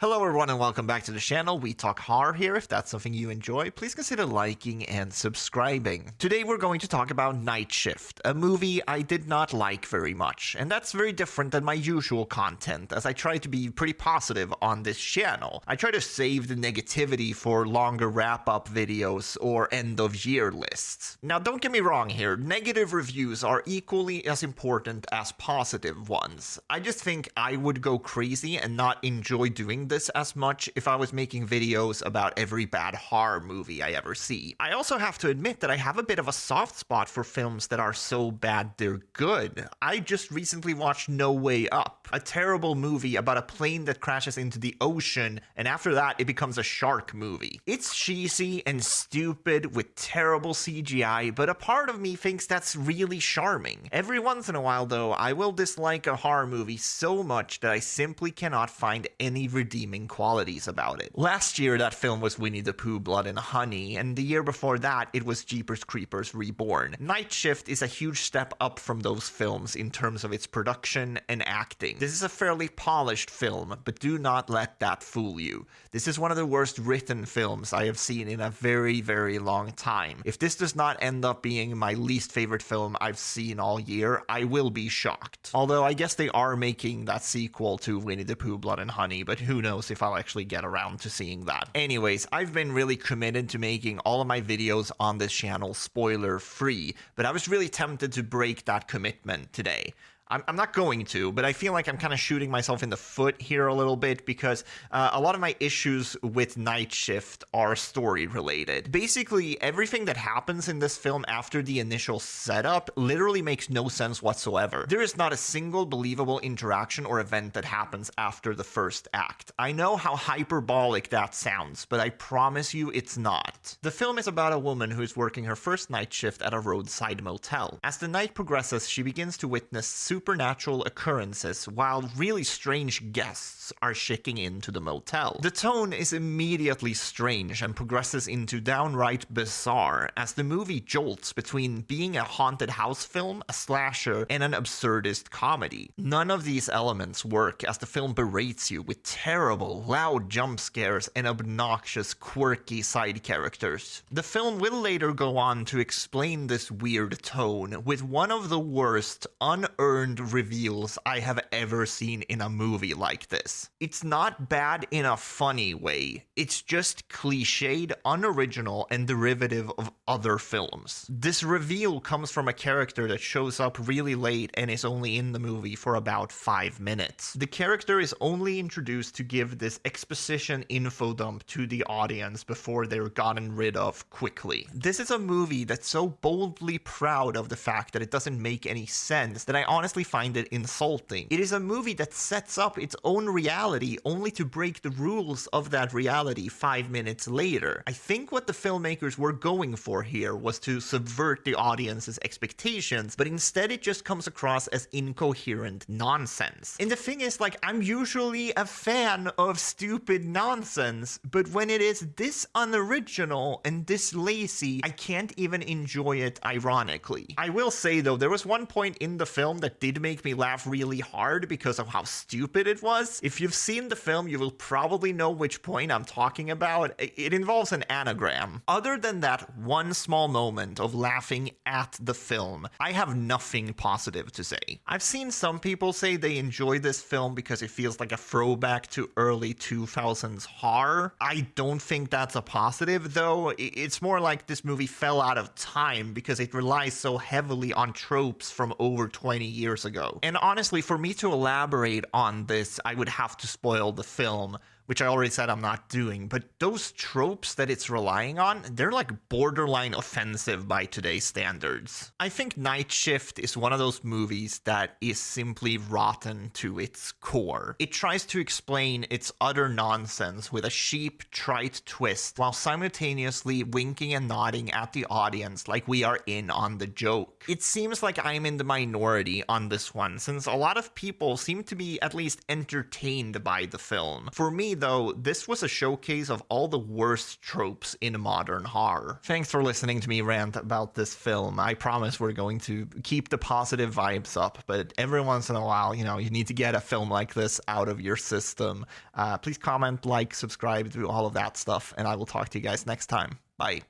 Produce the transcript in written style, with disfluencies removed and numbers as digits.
Hello everyone and welcome back to the channel. We talk horror here. If that's something you enjoy, please consider liking and subscribing. Today we're going to talk about Night Shift, a movie I did not like very much, and that's very different than my usual content, as I try to be pretty positive on this channel. I try to save the negativity for longer wrap-up videos or end-of-year lists. Now don't get me wrong here, negative reviews are equally as important as positive ones. I just think I would go crazy and not enjoy doing this as much if I was making videos about every bad horror movie I ever see. I also have to admit that I have a bit of a soft spot for films that are so bad they're good. I just recently watched No Way Up, a terrible movie about a plane that crashes into the ocean, and after that it becomes a shark movie. It's cheesy and stupid with terrible CGI, but a part of me thinks that's really charming. Every once in a while though, I will dislike a horror movie so much that I simply cannot find any redeeming qualities about it. Last year that film was Winnie the Pooh Blood and Honey, and the year before that it was Jeepers Creepers Reborn. Night Shift is a huge step up from those films in terms of its production and acting. This is a fairly polished film, but do not let that fool you. This is one of the worst written films I have seen in a very, very long time. If this does not end up being my least favorite film I've seen all year, I will be shocked. Although I guess they are making that sequel to Winnie the Pooh Blood and Honey, but who knows if I'll actually get around to seeing that. Anyways, I've been really committed to making all of my videos on this channel spoiler free, but I was really tempted to break that commitment today. I'm not going to, but I feel like I'm kind of shooting myself in the foot here a little bit because a lot of my issues with Night Shift are story related. Basically, everything that happens in this film after the initial setup literally makes no sense whatsoever. There is not a single believable interaction or event that happens after the first act. I know how hyperbolic that sounds, but I promise you it's not. The film is about a woman who is working her first night shift at a roadside motel. As the night progresses, she begins to witness supernatural occurrences while really strange guests are checking into the motel. The tone is immediately strange and progresses into downright bizarre as the movie jolts between being a haunted house film, a slasher, and an absurdist comedy. None of these elements work as the film berates you with terrible, loud jump scares and obnoxious, quirky side characters. The film will later go on to explain this weird tone with one of the worst, unearned reveals I have ever seen in a movie like this. It's not bad in a funny way, it's just cliched, unoriginal, and derivative of other films. This reveal comes from a character that shows up really late and is only in the movie for about 5 minutes. The character is only introduced to give this exposition info dump to the audience before they're gotten rid of quickly. This is a movie that's so boldly proud of the fact that it doesn't make any sense that I honestly find it insulting. It is a movie that sets up its own reality only to break the rules of that reality 5 minutes later. I think what the filmmakers were going for here was to subvert the audience's expectations, but instead it just comes across as incoherent nonsense. And the thing is, like, I'm usually a fan of stupid nonsense, but when it is this unoriginal and this lazy, I can't even enjoy it ironically. I will say though, there was one point in the film that did make me laugh really hard because of how stupid it was. If you've seen the film, you will probably know which point I'm talking about. It involves an anagram. Other than that one small moment of laughing at the film, I have nothing positive to say. I've seen some people say they enjoy this film because it feels like a throwback to early 2000s horror. I don't think that's a positive though. It's more like this movie fell out of time because it relies so heavily on tropes from over 20 years ago. And honestly, for me to elaborate on this, I would have to spoil the film, which I already said I'm not doing, but those tropes that it's relying on, they're like borderline offensive by today's standards. I think Night Shift is one of those movies that is simply rotten to its core. It tries to explain its utter nonsense with a cheap, trite twist while simultaneously winking and nodding at the audience like we are in on the joke. It seems like I'm in the minority on this one, since a lot of people seem to be at least entertained by the film. For me, me, though, this was a showcase of all the worst tropes in modern horror. Thanks for listening to me rant about this film. I promise we're going to keep the positive vibes up, but every once in a while, you need to get a film like this out of your system. Please comment, like, subscribe, do all of that stuff, and I will talk to you guys next time. Bye.